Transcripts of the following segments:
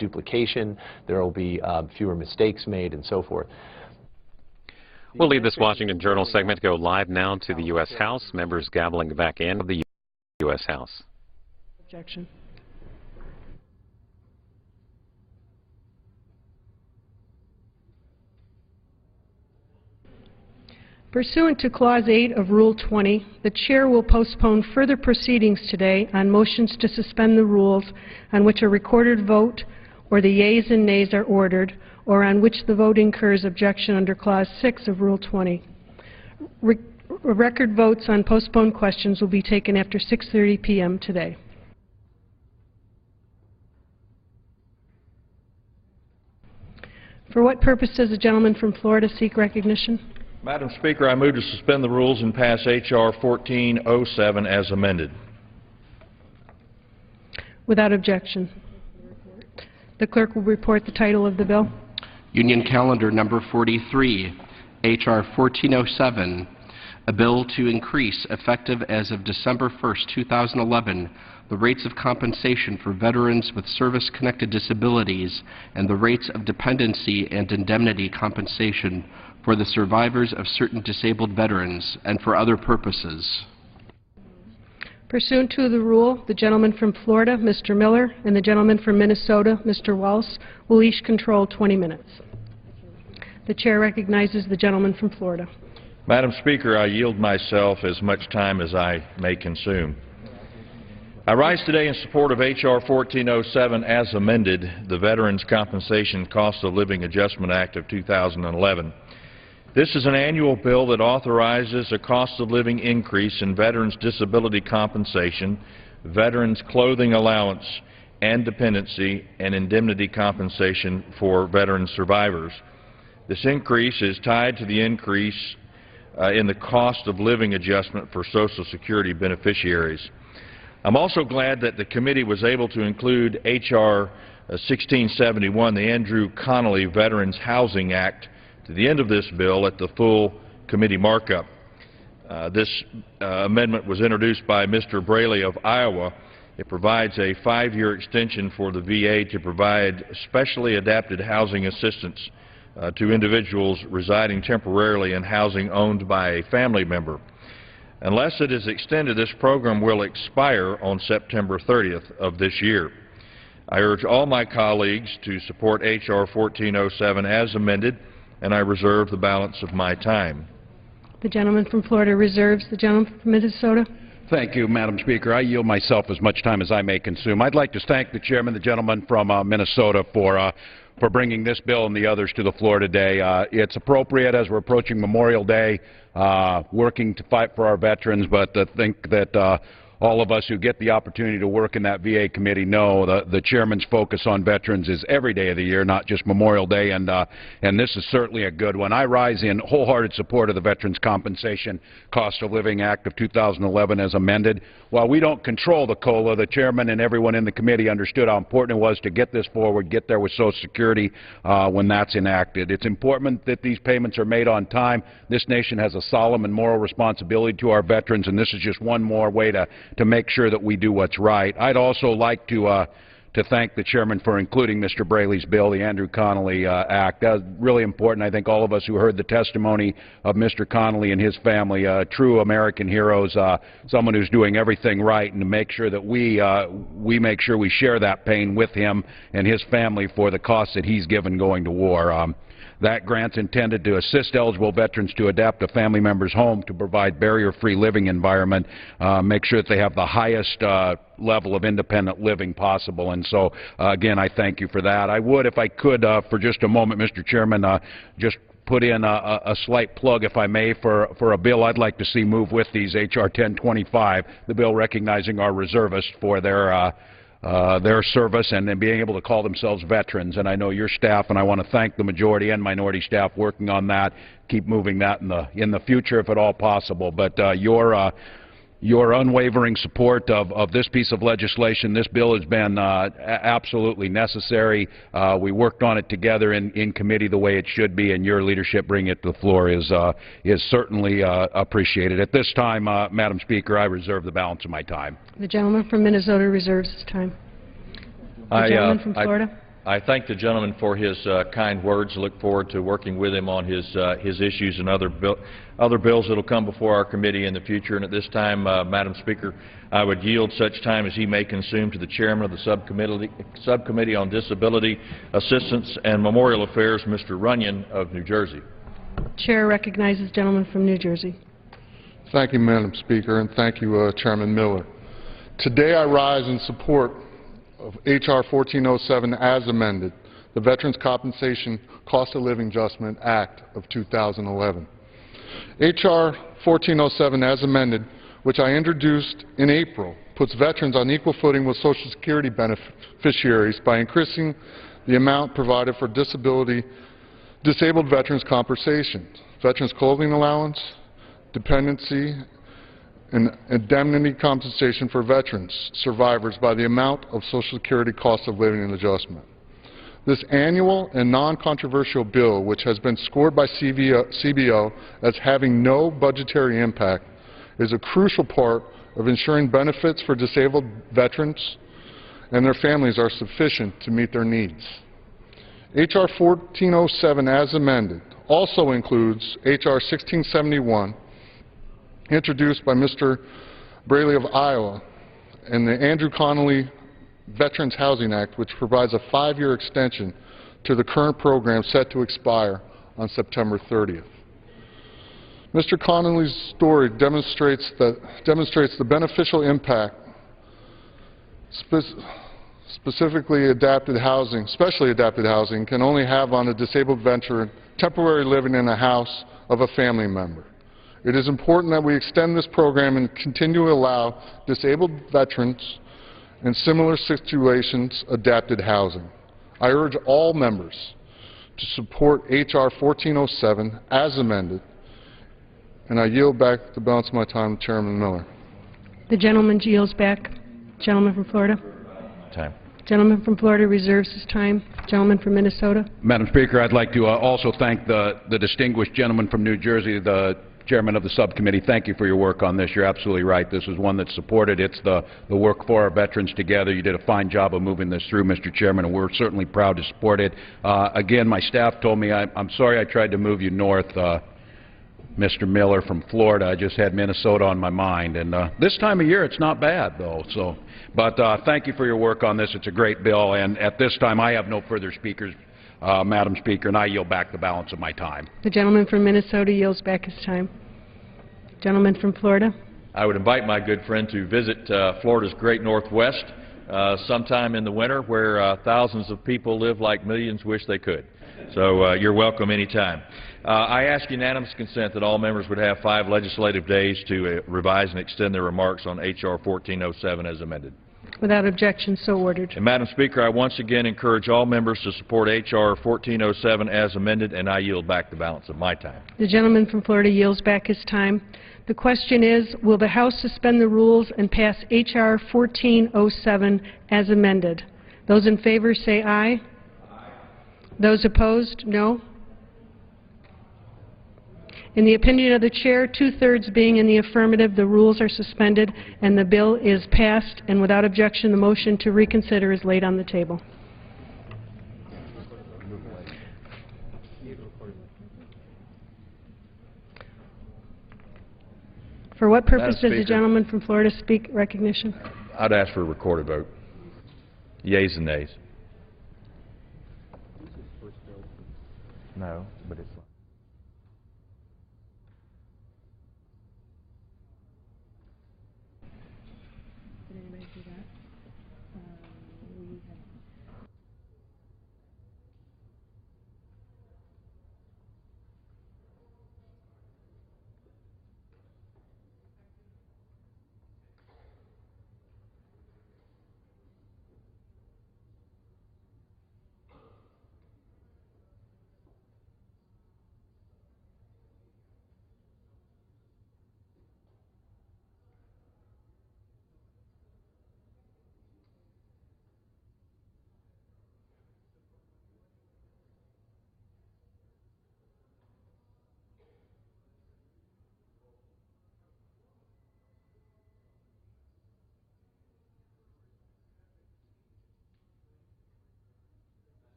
duplication, there will be fewer mistakes made, and so forth. We'll leave this Washington Journal segment to go live now to the U.S. House. Members gaveling back in of the U.S. House. Objection. Pursuant to Clause 8 of Rule 20, the Chair will postpone further proceedings today on motions to suspend the rules on which a recorded vote or the yeas and nays are ordered, or on which the vote incurs objection under Clause 6 of Rule 20. Record votes on postponed questions will be taken after 6:30 p.m. today. For what purpose does the gentleman from Florida seek recognition? Madam Speaker, I move to suspend the rules and pass H.R. 1407 as amended. Without objection. The clerk will report the title of the bill. Union Calendar Number 43, H.R. 1407, a bill to increase, effective as of December 1st, 2011, the rates of compensation for veterans with service-connected disabilities and the rates of dependency and indemnity compensation for the survivors of certain disabled veterans and for other purposes. Pursuant to the rule, the gentleman from Florida, Mr. Miller, and the gentleman from Minnesota, Mr. Walz, will each control 20 minutes. The Chair recognizes the gentleman from Florida. Madam Speaker, I yield myself as much time as I may consume. I rise today in support of H.R. 1407 as amended, the Veterans Compensation Cost of Living Adjustment Act of 2011. This is an annual bill that authorizes a cost of living increase in veterans' disability compensation, veterans' clothing allowance, and dependency and indemnity compensation for veteran survivors. This increase is tied to the increase in the cost of living adjustment for Social Security beneficiaries. I'm also glad that the committee was able to include H.R. 1671, the Andrew Connolly Veterans Housing Act, to the end of this bill at the full committee markup. This amendment was introduced by Mr. Braley of Iowa. It provides a 5-year extension for the VA to provide specially adapted housing assistance to individuals residing temporarily in housing owned by a family member. Unless it is extended, this program will expire on September 30th of this year. I urge all my colleagues to support H.R. 1407 as amended, and I reserve the balance of my time. The gentleman from Florida reserves. The gentleman from Minnesota. Thank you, Madam Speaker. I yield myself as much time as I may consume. I'd like to thank the chairman, the gentleman from Minnesota, for bringing this bill and the others to the floor today. It's appropriate as we're approaching Memorial Day, working to fight for our veterans, but I think that all of us who get the opportunity to work in that VA committee know the chairman's focus on veterans is every day of the year, not just Memorial Day, and this is certainly a good one. I rise in wholehearted support of the Veterans Compensation Cost of Living Act of 2011 as amended. While we don't control the COLA, the chairman and everyone in the committee understood how important it was to get this forward, get there with Social Security when that's enacted. It's important that these payments are made on time. This nation has a solemn and moral responsibility to our veterans, and this is just one more way to make sure that we do what's right. I'd also like to thank the chairman for including Mr. Braley's bill, the Andrew Connolly Act. That was really important. I think all of us who heard the testimony of Mr. Connolly and his family, true American heroes, someone who's doing everything right, and to make sure that we make sure we share that pain with him and his family for the costs that he's given going to war. That grant's intended to assist eligible veterans to adapt a family member's home to provide barrier-free living environment, make sure that they have the highest level of independent living possible. And so, again, I thank you for that. I would, if I could, for just a moment, Mr. Chairman, just put in a slight plug, if I may, for a bill I'd like to see move with these, H.R. 1025, the bill recognizing our reservists for their service and being able to call themselves veterans. And I know your staff, and I want to thank the majority and minority staff working on that. Keep moving that in the future if at all possible. But your unwavering support of this piece of legislation, this bill has been absolutely necessary. We worked on it together in committee the way it should be, and your leadership bringing it to the floor is certainly appreciated. At this time, Madam Speaker, I reserve the balance of my time. The gentleman from Minnesota reserves his time. The gentleman from Florida. I thank the gentleman for his kind words. Look forward to working with him on his issues and other bills that will come before our committee in the future. And at this time, Madam Speaker, I would yield such time as he may consume to the chairman of the subcommittee on Disability Assistance and Memorial Affairs, Mr. Runyon of New Jersey. Chair recognizes gentleman from New Jersey. Thank you, Madam Speaker, and thank you, Chairman Miller. Today I rise in support of H.R. 1407 as amended, the Veterans Compensation Cost of Living Adjustment Act of 2011. H.R. 1407 as amended, which I introduced in April, puts veterans on equal footing with Social Security beneficiaries by increasing the amount provided for disabled veterans compensation, veterans clothing allowance, dependency, and indemnity compensation for veterans survivors by the amount of Social Security cost of living and adjustment. This annual and non-controversial bill, which has been scored by CBO as having no budgetary impact, is a crucial part of ensuring benefits for disabled veterans and their families are sufficient to meet their needs. H.R. 1407 as amended also includes H.R. 1671, introduced by Mr. Braley of Iowa, and the Andrew Connolly Veterans Housing Act, which provides a 5-year extension to the current program set to expire on September 30th. Mr. Connolly's story demonstrates the beneficial impact specifically adapted housing, specially adapted housing, can only have on a disabled veteran temporarily living in a house of a family member. It is important that we extend this program and continue to allow disabled veterans in similar situations adapted housing. I urge all members to support H.R. 1407 as amended, and I yield back the balance of my time to Chairman Miller. The gentleman yields back. Gentleman from Florida. Time. Gentleman from Florida reserves his time. Gentleman from Minnesota. Madam Speaker, I'd like to also thank the distinguished gentleman from New Jersey, the chairman of the subcommittee. Thank you for your work on this. You're absolutely right. This is one that's supported. It's the work for our veterans together. You did a fine job of moving this through, Mr. Chairman, and we're certainly proud to support it. Again, my staff told me I'm sorry I tried to move you north, Mr. Miller from Florida. I just had Minnesota on my mind, and this time of year it's not bad, though. But thank you for your work on this. It's a great bill, and at this time I have no further speakers, Madam Speaker, and I yield back the balance of my time. The gentleman from Minnesota yields back his time. Gentleman from Florida. I would invite my good friend to visit Florida's great Northwest sometime in the winter, where thousands of people live like millions wish they could. So you're welcome anytime. I ask unanimous consent that all members would have 5 legislative days to revise and extend their remarks on H.R. 1407 as amended. Without objection, so ordered. And Madam Speaker, I once again encourage all members to support H.R. 1407 as amended, and I yield back the balance of my time. The gentleman from Florida yields back his time. The question is, will the House suspend the rules and pass H.R. 1407 as amended? Those in favor say aye. Those opposed, no. In the opinion of the Chair, 2/3 being in the affirmative, the rules are suspended and the bill is passed, and without objection, the motion to reconsider is laid on the table. For what purpose does the gentleman from Florida speak recognition? I'd ask for a recorded vote. Yeas and nays. No, but it's...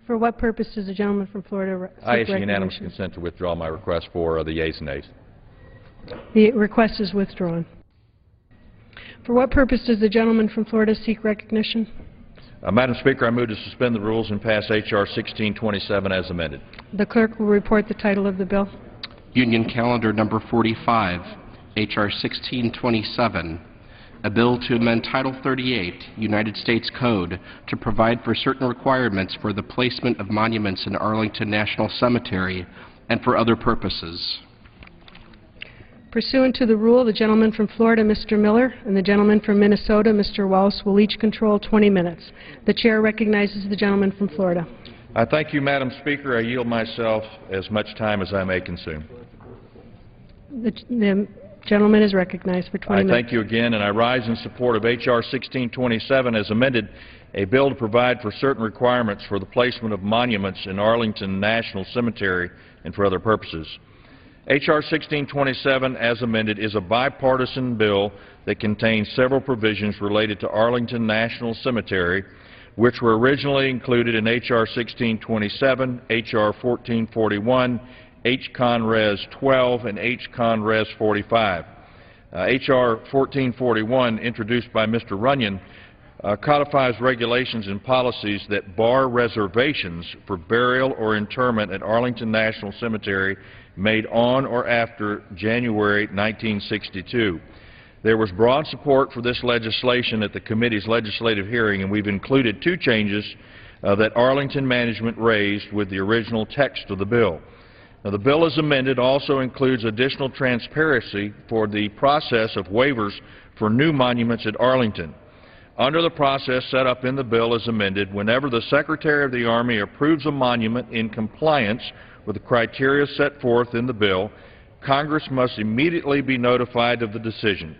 For what purpose does the gentleman from Florida seek I issue unanimous recognition? consent to withdraw my request for the yeas and nays. The request is withdrawn. For what purpose does the gentleman from Florida seek recognition? Madam Speaker, I move to suspend the rules and pass H.R. 1627 as amended. The clerk will report the title of the bill. Union Calendar Number 45, H.R. 1627, a bill to amend Title 38, United States Code, to provide for certain requirements for the placement of monuments in Arlington National Cemetery and for other purposes. Pursuant to the rule, the gentleman from Florida, Mr. Miller, and the gentleman from Minnesota, Mr. Wallace, will each control 20 minutes. The chair recognizes the gentleman from Florida. I thank you, Madam Speaker. I yield myself as much time as I may consume. The gentleman is recognized for 20 I minutes. thank you again, and I rise in support of H.R. 1627 as amended, a bill to provide for certain requirements for the placement of monuments in Arlington National Cemetery and for other purposes. H.R. 1627 as amended is a bipartisan bill that contains several provisions related to Arlington National Cemetery, which were originally included in H.R. 1627, H.R. 1441, H-Con Res 12, and H-Con Res 45. H.R. 1441, introduced by Mr. Runyon, codifies regulations and policies that bar reservations for burial or interment at Arlington National Cemetery made on or after January 1962. There was broad support for this legislation at the committee's legislative hearing, and we've included two changes that Arlington management raised with the original text of the bill. Now, the bill as amended also includes additional transparency for the process of waivers for new monuments at Arlington. Under the process set up in the bill as amended, whenever the Secretary of the Army approves a monument in compliance with the criteria set forth in the bill, Congress must immediately be notified of the decision.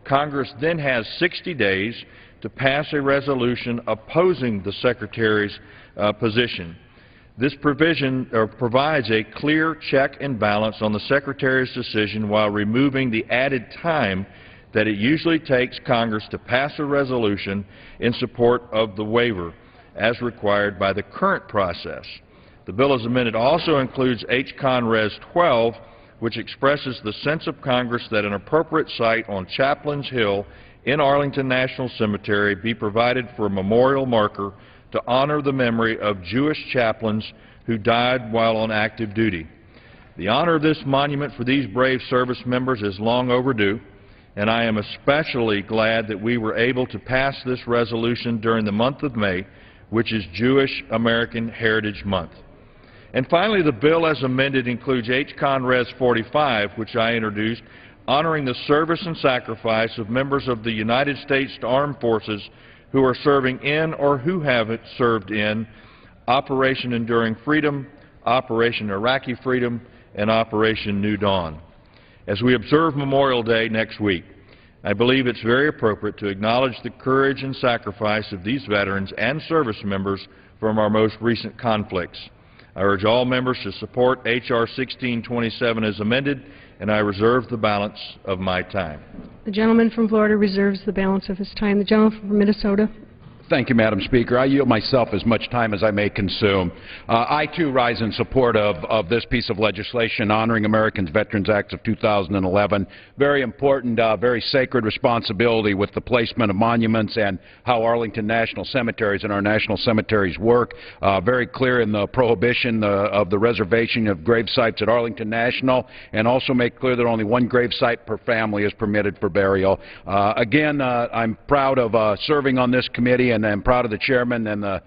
Congress then has 60 days to pass a resolution opposing the Secretary's position. This provision provides a clear check and balance on the Secretary's decision while removing the added time that it usually takes Congress to pass a resolution in support of the waiver, as required by the current process. The bill as amended also includes H-Con Res 12, which expresses the sense of Congress that an appropriate site on Chaplain's Hill in Arlington National Cemetery be provided for a memorial marker to honor the memory of Jewish chaplains who died while on active duty. The honor of this monument for these brave service members is long overdue, and I am especially glad that we were able to pass this resolution during the month of May, which is Jewish American Heritage Month. And finally, the bill as amended includes H-Con Res 45, which I introduced, honoring the service and sacrifice of members of the United States Armed Forces who are serving in or who have served in Operation Enduring Freedom, Operation Iraqi Freedom, and Operation New Dawn. As we observe Memorial Day next week, I believe it's very appropriate to acknowledge the courage and sacrifice of these veterans and service members from our most recent conflicts. I urge all members to support H.R. 1627 as amended, and I reserve the balance of my time. The gentleman from Florida reserves the balance of his time. The gentleman from Minnesota. Thank you, Madam Speaker. I yield myself as much time as I may consume. I, too, rise in support of this piece of legislation honoring Americans Veterans Acts of 2011. Very important, very sacred responsibility with the placement of monuments and how Arlington National Cemeteries and our national cemeteries work. Very clear in the prohibition of the reservation of grave sites at Arlington National, and also make clear that only one grave site per family is permitted for burial. Again, I'm proud of serving on this committee, and I'm proud of the chairman and the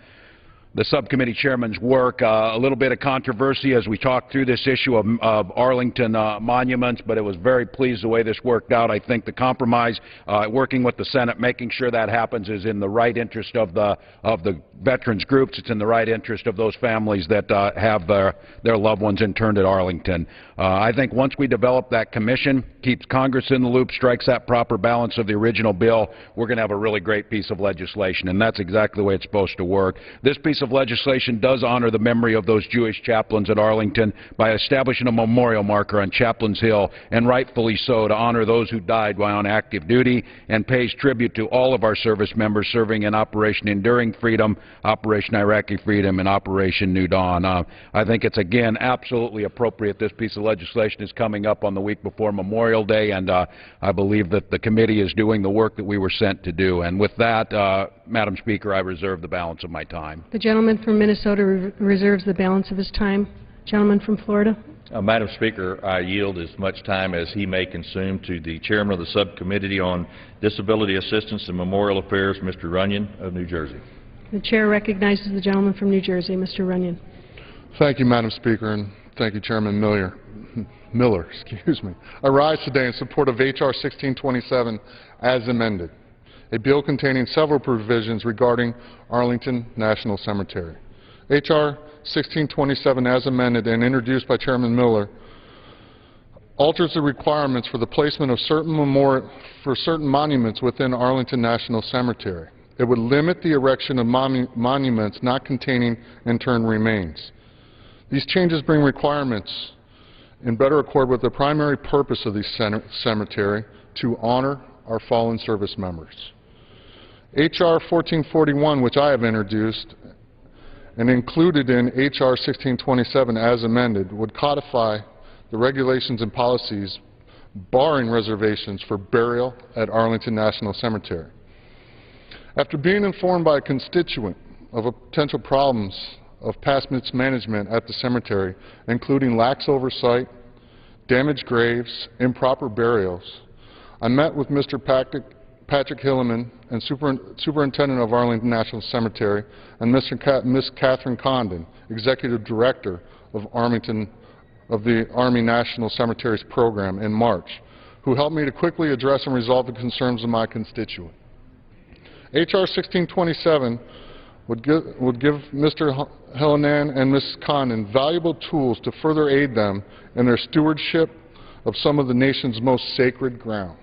subcommittee chairman's work. A little bit of controversy as we talked through this issue of Arlington monuments, but it was very pleased the way this worked out. I think the compromise, working with the Senate, making sure that happens is in the right interest of the veterans groups. It's in the right interest of those families that have their loved ones interned at Arlington. I think once we develop that commission, keeps Congress in the loop, strikes that proper balance of the original bill, we're going to have a really great piece of legislation, and that's exactly the way it's supposed to work. This piece of of legislation does honor the memory of those Jewish chaplains at Arlington by establishing a memorial marker on Chaplains Hill, and rightfully so, to honor those who died while on active duty, and pays tribute to all of our service members serving in Operation Enduring Freedom, Operation Iraqi Freedom, and Operation New Dawn. I think it's, again, absolutely appropriate. This piece of legislation is coming up on the week before Memorial Day, and I believe that the committee is doing the work that we were sent to do. And with that, Madam Speaker, I reserve the balance of my time. The gentleman from Minnesota reserves the balance of his time. Gentleman from Florida. Madam Speaker, I yield as much time as he may consume to the Chairman of the Subcommittee on Disability Assistance and Memorial Affairs, Mr. Runyon of New Jersey. The chair recognizes the gentleman from New Jersey, Mr. Runyon. Thank you, Madam Speaker, and thank you, Chairman Miller. I rise today in support of H.R. 1627 as amended, a bill containing several provisions regarding Arlington National Cemetery. H.R. 1627 as amended and introduced by Chairman Miller alters the requirements for the placement of certain monuments within Arlington National Cemetery. It would limit the erection of monuments not containing interned remains. These changes bring requirements in better accord with the primary purpose of the cemetery, to honor our fallen service members. H.R. 1441, which I have introduced and included in H.R. 1627 as amended, would codify the regulations and policies barring reservations for burial at Arlington National Cemetery. After being informed by a constituent of potential problems of past mismanagement at the cemetery, including lax oversight, damaged graves, improper burials, I met with Mr. Patrick Hilleman, and Superintendent of Arlington National Cemetery, and Ms. Catherine Condon, Executive Director of the Army National Cemeteries Program, in March, who helped me to quickly address and resolve the concerns of my constituent. H.R. 1627 would give Mr. Hilleman and Ms. Condon valuable tools to further aid them in their stewardship of some of the nation's most sacred ground.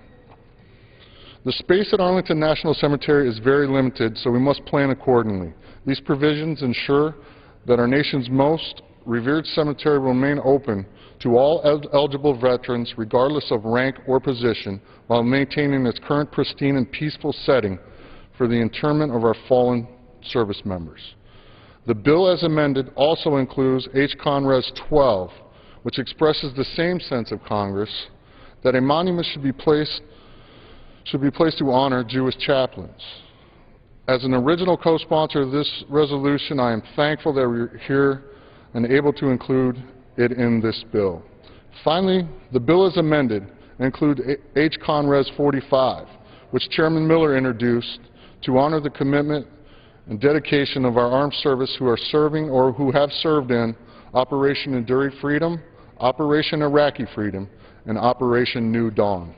The space at Arlington National Cemetery is very limited, so we must plan accordingly. These provisions ensure that our nation's most revered cemetery will remain open to all eligible veterans, regardless of rank or position, while maintaining its current pristine and peaceful setting for the interment of our fallen service members. The bill as amended also includes H.Con. Res. 12, which expresses the same sense of Congress that a monument should be placed to honor Jewish chaplains. As an original co-sponsor of this resolution, I am thankful that we're here and able to include it in this bill. Finally, the bill as amended includes H.Con. Res. 45, which Chairman Miller introduced to honor the commitment and dedication of our armed service who are serving or who have served in Operation Enduring Freedom, Operation Iraqi Freedom, and Operation New Dawn.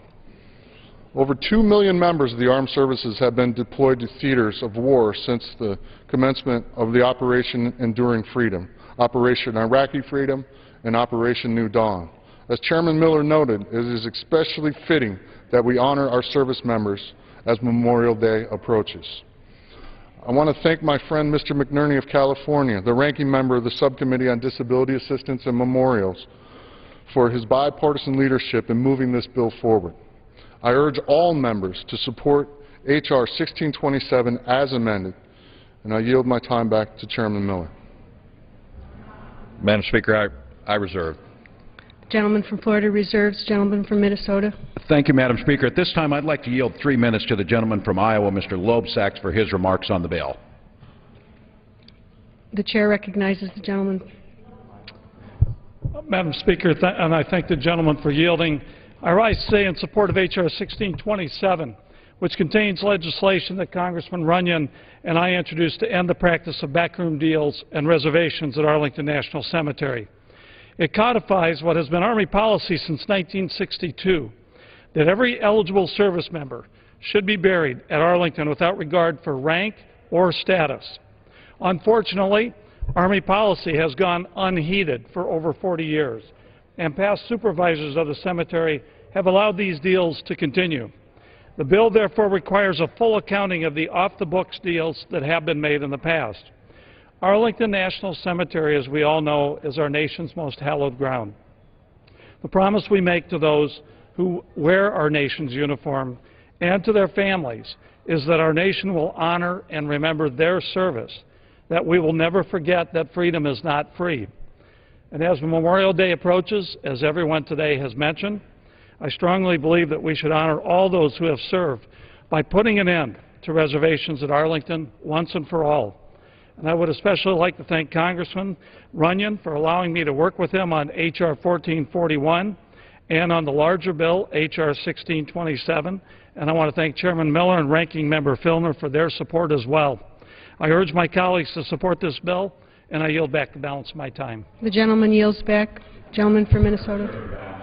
Over 2 million members of the armed services have been deployed to theaters of war since the commencement of the Operation Enduring Freedom, Operation Iraqi Freedom, and Operation New Dawn. As Chairman Miller noted, it is especially fitting that we honor our service members as Memorial Day approaches. I want to thank my friend Mr. McNerney of California, the ranking member of the Subcommittee on Disability Assistance and Memorials, for his bipartisan leadership in moving this bill forward. I urge all members to support H.R. 1627 as amended, and I yield my time back to Chairman Miller. Madam Speaker, I reserve. Gentleman from Florida reserves. Gentleman from Minnesota. Thank you, Madam Speaker. At this time, I'd like to yield 3 minutes to the gentleman from Iowa, Mr. Loebsack, for his remarks on the bill. The chair recognizes the gentleman. Madam Speaker, and I thank the gentleman for yielding. I rise today in support of H.R. 1627, which contains legislation that Congressman Runyon and I introduced to end the practice of backroom deals and reservations at Arlington National Cemetery. It codifies what has been Army policy since 1962, that every eligible service member should be buried at Arlington without regard for rank or status. Unfortunately, Army policy has gone unheeded for over 40 years, and past supervisors of the cemetery have allowed these deals to continue. The bill therefore requires a full accounting of the off-the-books deals that have been made in the past. Arlington National Cemetery, as we all know, is our nation's most hallowed ground. The promise we make to those who wear our nation's uniform and to their families is that our nation will honor and remember their service, that we will never forget that freedom is not free. And as Memorial Day approaches, as everyone today has mentioned, I strongly believe that we should honor all those who have served by putting an end to reservations at Arlington once and for all. And I would especially like to thank Congressman Runyon for allowing me to work with him on H.R. 1441 and on the larger bill, H.R. 1627. And I want to thank Chairman Miller and Ranking Member Filner for their support as well. I urge my colleagues to support this bill, and I yield back the balance of my time. The gentleman yields back. Gentleman from Minnesota.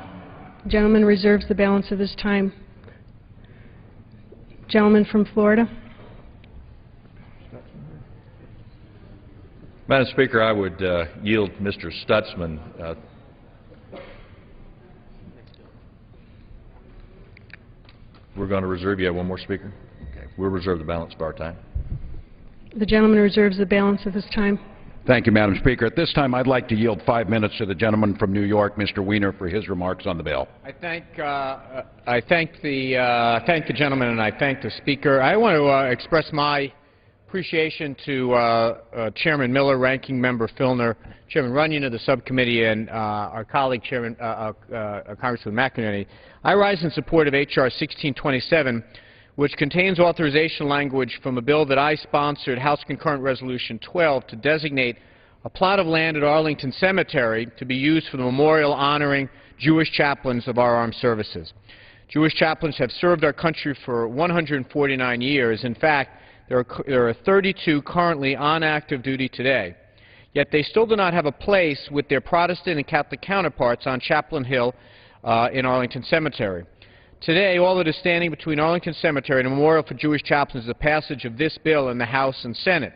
Gentleman reserves the balance of his time. Gentleman from Florida. Madam Speaker, I would yield Mr. Stutzman. We're going to reserve. You have one more speaker? Okay. We'll reserve the balance of our time. The gentleman reserves the balance of his time. Thank you, Madam Speaker. At this time, I'd like to yield 5 minutes to the gentleman from New York, Mr. Weiner, for his remarks on the bill. I thank the gentleman and I thank the Speaker. I want to express my appreciation to Chairman Miller, Ranking Member Filner, Chairman Runyon of the subcommittee, and our colleague, Chairman Congressman McEnany. I rise in support of H.R. 1627, which contains authorization language from a bill that I sponsored, House Concurrent Resolution 12, to designate a plot of land at Arlington Cemetery to be used for the memorial honoring Jewish chaplains of our armed services. Jewish chaplains have served our country for 149 years. In fact, there are 32 currently on active duty today. Yet they still do not have a place with their Protestant and Catholic counterparts on Chaplain Hill in Arlington Cemetery. Today, all that is standing between Arlington Cemetery and a memorial for Jewish chaplains is the passage of this bill in the House and Senate.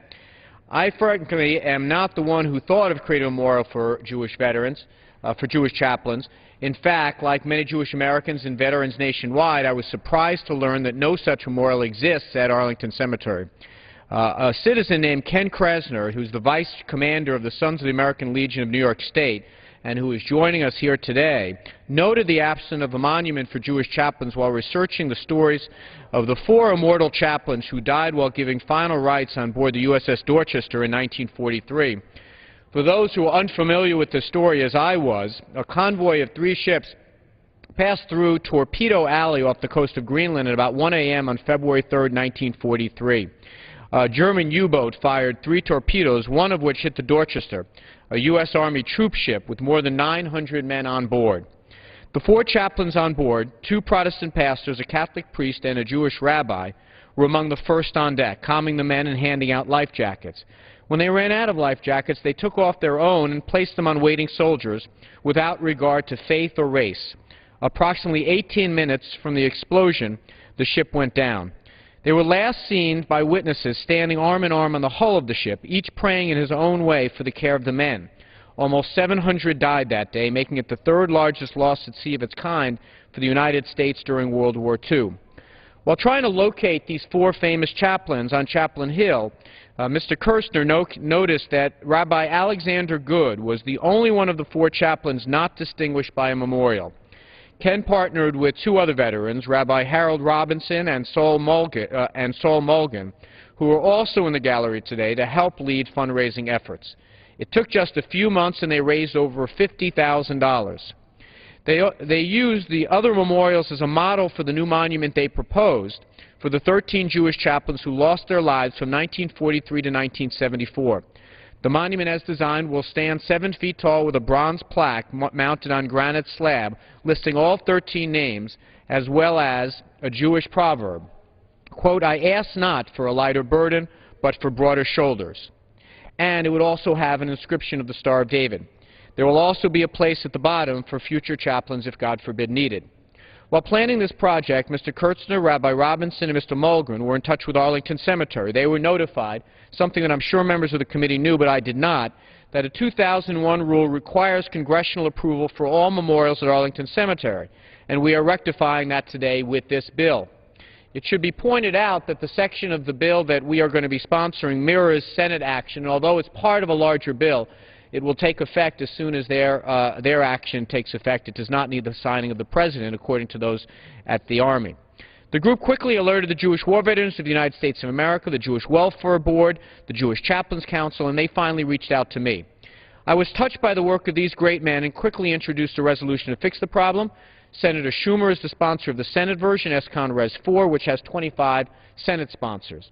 I, frankly, am not the one who thought of creating a memorial for Jewish veterans, for Jewish chaplains. In fact, like many Jewish Americans and veterans nationwide, I was surprised to learn that no such memorial exists at Arlington Cemetery. A citizen named Ken Krasner, who's the Vice Commander of the Sons of the American Legion of New York State, and who is joining us here today, noted the absence of a monument for Jewish chaplains while researching the stories of the 4 immortal chaplains who died while giving final rites on board the USS Dorchester in 1943. For those who are unfamiliar with the story, as I was, a convoy of 3 ships passed through Torpedo Alley off the coast of Greenland at about 1 a.m. on February 3, 1943. A German U-boat fired 3 torpedoes, one of which hit the Dorchester, a U.S. Army troop ship with more than 900 men on board. The 4 chaplains on board, 2 Protestant pastors, a Catholic priest, and a Jewish rabbi, were among the first on deck, calming the men and handing out life jackets. When they ran out of life jackets, they took off their own and placed them on waiting soldiers without regard to faith or race. Approximately 18 minutes from the explosion, the ship went down. They were last seen by witnesses standing arm in arm on the hull of the ship, each praying in his own way for the care of the men. Almost 700 died that day, making it the 3rd largest loss at sea of its kind for the United States during World War II. While trying to locate these 4 famous chaplains on Chaplain Hill, Mr. Kirstner noticed that Rabbi Alexander Good was the only one of the 4 chaplains not distinguished by a memorial. Ken partnered with 2 other veterans, Rabbi Harold Robinson and Saul Mulgan, who are also in the gallery today, to help lead fundraising efforts. It took just a few months and they raised over $50,000. They used the other memorials as a model for the new monument they proposed for the 13 Jewish chaplains who lost their lives from 1943 to 1974. The monument as designed will stand 7 feet tall with a bronze plaque mounted on granite slab listing all 13 names, as well as a Jewish proverb. Quote, "I ask not for a lighter burden, but for broader shoulders." And it would also have an inscription of the Star of David. There will also be a place at the bottom for future chaplains if God forbid needed. While planning this project, Mr. Kirstner, Rabbi Robinson, and Mr. Mulgren were in touch with Arlington Cemetery. They were notified, something that I'm sure members of the committee knew but I did not, that a 2001 rule requires congressional approval for all memorials at Arlington Cemetery, and we are rectifying that today with this bill. It should be pointed out that the section of the bill that we are going to be sponsoring mirrors Senate action, and although it's part of a larger bill, it will take effect as soon as their action takes effect. It does not need the signing of the President, according to those at the Army. The group quickly alerted the Jewish War Veterans of the United States of America, the Jewish Welfare Board, the Jewish Chaplains Council, and they finally reached out to me. I was touched by the work of these great men and quickly introduced a resolution to fix the problem. Senator Schumer is the sponsor of the Senate version, S-Con Res 4, which has 25 Senate sponsors.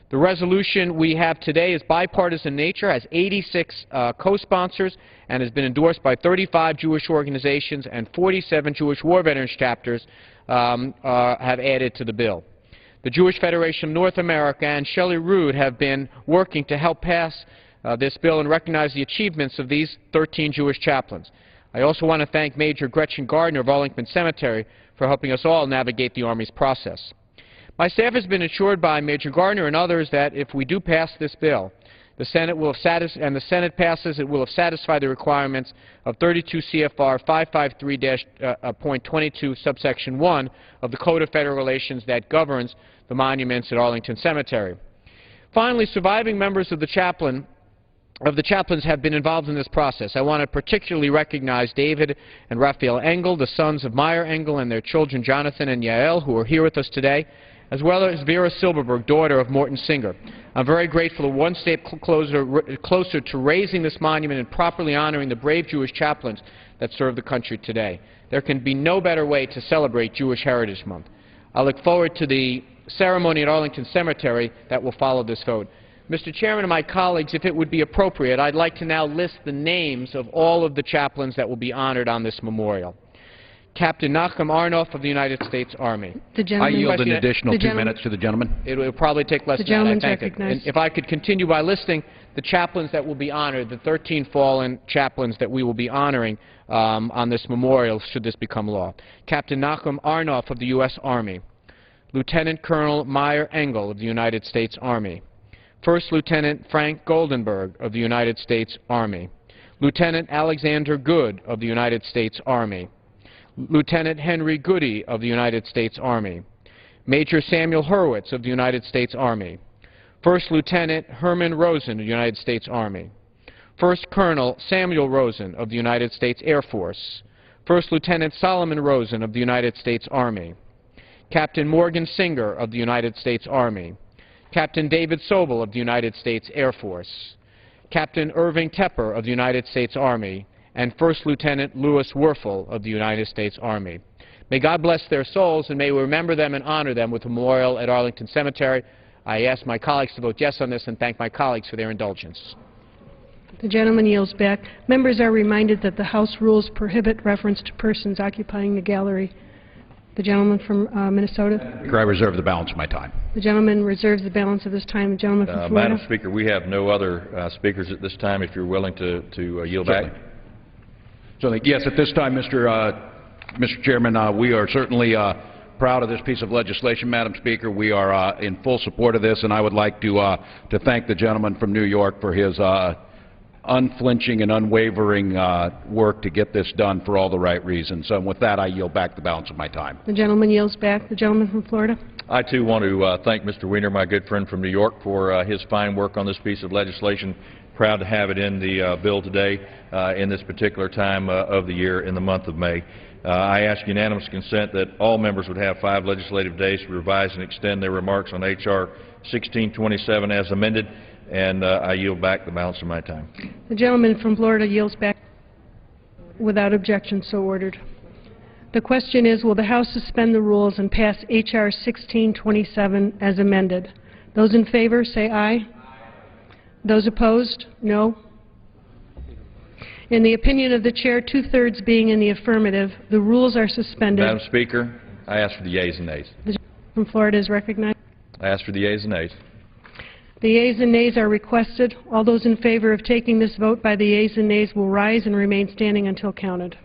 The resolution we have today is bipartisan in nature, has 86 co-sponsors, and has been endorsed by 35 Jewish organizations, and 47 Jewish War Veterans chapters have added to the bill. The Jewish Federation of North America and Shelley Rood have been working to help pass this bill and recognize the achievements of these 13 Jewish chaplains. I also want to thank Major Gretchen Gardner of Arlington Cemetery for helping us all navigate the Army's process. My staff has been assured by Major Gardner and others that if we do pass this bill, the Senate will have and the Senate passes, it will have satisfied the requirements of 32 CFR 553-.22 subsection 1 of the Code of Federal Relations that governs the monuments at Arlington Cemetery. Finally, surviving members of the chaplains have been involved in this process. I want to particularly recognize David and Raphael Engel, the sons of Meyer Engel, and their children Jonathan and Yael, who are here with us today, as well as Vera Silberberg, daughter of Morton Singer. I'm very grateful one step closer to raising this monument and properly honoring the brave Jewish chaplains that serve the country today. There can be no better way to celebrate Jewish Heritage Month. I look forward to the ceremony at Arlington Cemetery that will follow this vote. Mr. Chairman and my colleagues, if it would be appropriate, I'd like to now list the names of all of the chaplains that will be honored on this memorial. Captain Nachum Arnoff of the United States Army. I yield an additional 2 minutes to the gentleman. It will probably take less than that. I thank it. And if I could continue by listing the chaplains that will be honored, the 13 fallen chaplains that we will be honoring on this memorial, should this become law. Captain Nachum Arnoff of the U.S. Army. Lieutenant Colonel Meyer Engel of the United States Army. First Lieutenant Frank Goldenberg of the United States Army. Lieutenant Alexander Good of the United States Army. Lieutenant Henry Goody of the United States Army. Major Samuel Hurwitz of the United States Army. First Lieutenant Herman Rosen of the United States Army. First Colonel Samuel Rosen of the United States Air Force. First Lieutenant Solomon Rosen of the United States Army. Captain Morgan Singer of the United States Army. Captain David Sobel of the United States Air Force. Captain Irving Tepper of the United States Army. And First Lieutenant Louis Werfel of the United States Army. May God bless their souls, and may we remember them and honor them with a memorial at Arlington Cemetery. I ask my colleagues to vote yes on this and thank my colleagues for their indulgence. The gentleman yields back. Members are reminded that the House rules prohibit reference to persons occupying the gallery. The gentleman from Minnesota. I reserve the balance of my time. The gentleman reserves the balance of his time. The gentleman from Florida. Madam Speaker, we have no other speakers at this time. If you're willing to yield back. Certainly. Yes, at this time, Mr. Chairman, we are certainly proud of this piece of legislation, Madam Speaker. We are in full support of this, and I would like to thank the gentleman from New York for his unflinching and unwavering work to get this done for all the right reasons. So with that, I yield back the balance of my time. The gentleman yields back. The gentleman from Florida. I, too, want to thank Mr. Wiener, my good friend from New York, for his fine work on this piece of legislation. Proud to have it in the bill today in this particular time of the year in the month of May. I ask unanimous consent that all members would have 5 legislative days to revise and extend their remarks on H.R. 1627 as amended, and I yield back the balance of my time. The gentleman from Florida yields back without objection, so ordered. The question is, will the House suspend the rules and pass H.R. 1627 as amended? Those in favor say aye. Those opposed, no. In the opinion of the Chair, 2/3 being in the affirmative, the rules are suspended. Madam Speaker, I ask for the yeas and nays. The gentleman from Florida is recognized. I ask for the yeas and nays. The yeas and nays are requested. All those in favor of taking this vote by the yeas and nays will rise and remain standing until counted.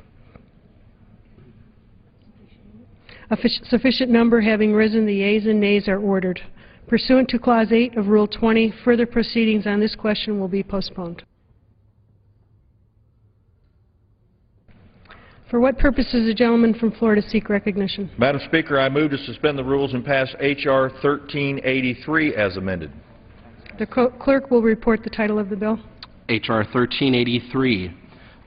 A sufficient number having risen, the yeas and nays are ordered. Pursuant to Clause 8 of Rule 20, further proceedings on this question will be postponed. For what purpose does the gentleman from Florida seek recognition? Madam Speaker, I move to suspend the rules and pass H.R. 1383 as amended. The clerk will report the title of the bill. H.R. 1383,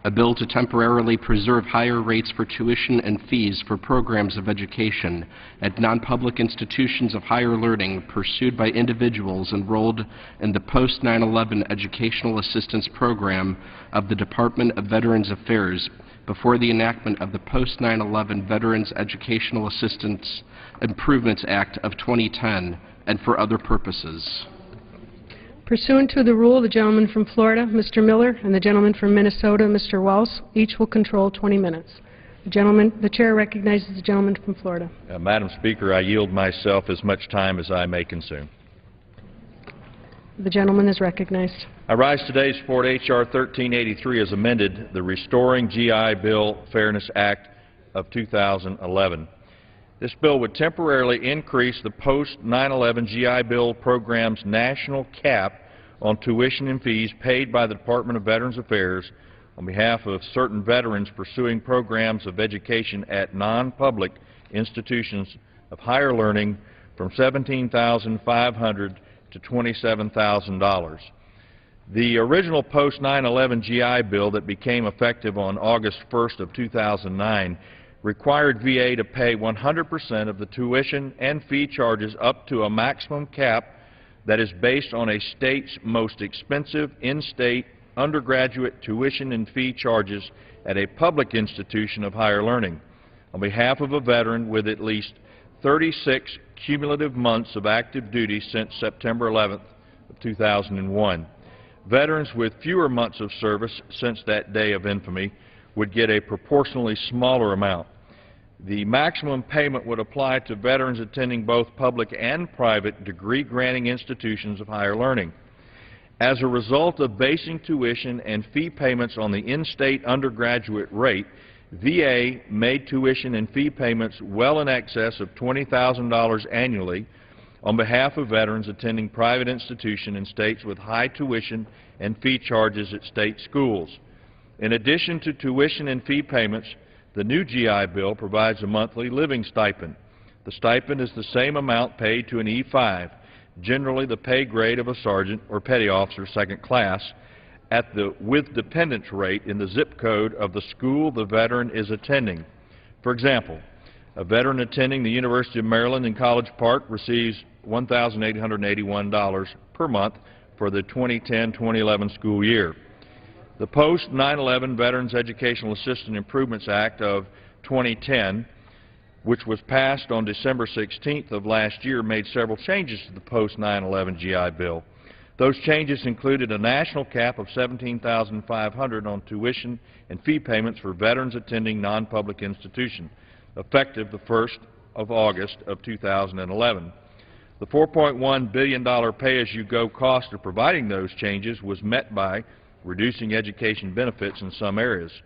a bill to temporarily preserve higher rates for tuition and fees for programs of education at non-public institutions of higher learning pursued by individuals enrolled in the post-9/11 Educational Assistance Program of the Department of Veterans Affairs before the enactment of the Post-9/11 Veterans Educational Assistance Improvements Act of 2010 and for other purposes. Pursuant to the rule, the gentleman from Florida, Mr. Miller, and the gentleman from Minnesota, Mr. Wells, each will control 20 minutes. The chair recognizes the gentleman from Florida. Madam Speaker, I yield myself as much time as I may consume. The gentleman is recognized. I rise today to support H.R. 1383 as amended, the Restoring GI Bill Fairness Act of 2011. This bill would temporarily increase the post-9/11 GI Bill program's national cap on tuition and fees paid by the Department of Veterans Affairs on behalf of certain veterans pursuing programs of education at non-public institutions of higher learning from $17,500 to $27,000. The original post-9/11 GI Bill that became effective on August 1st of 2009 required VA to pay 100% of the tuition and fee charges up to a maximum cap that is based on a state's most expensive in-state undergraduate tuition and fee charges at a public institution of higher learning on behalf of a veteran with at least 36 cumulative months of active duty since September 11th of 2001. Veterans with fewer months of service since that day of infamy would get a proportionally smaller amount. The maximum payment would apply to veterans attending both public and private degree-granting institutions of higher learning. As a result of basing tuition and fee payments on the in-state undergraduate rate, VA made tuition and fee payments well in excess of $20,000 annually on behalf of veterans attending private institutions in states with high tuition and fee charges at state schools. In addition to tuition and fee payments, the new GI Bill provides a monthly living stipend. The stipend is the same amount paid to an E-5, generally the pay grade of a sergeant or petty officer second class, at the with dependents rate in the zip code of the school the veteran is attending. For example, a veteran attending the University of Maryland in College Park receives $1,881 per month for the 2010-2011 school year. The post-9/11 Veterans Educational Assistance Improvements Act of 2010, which was passed on December 16th of last year, made several changes to the post-9/11 GI Bill. Those changes included a national cap of $17,500 on tuition and fee payments for veterans attending non-public institutions, effective the 1st of August of 2011. The $4.1 billion pay-as-you-go cost of providing those changes was met by reducing education benefits in some areas.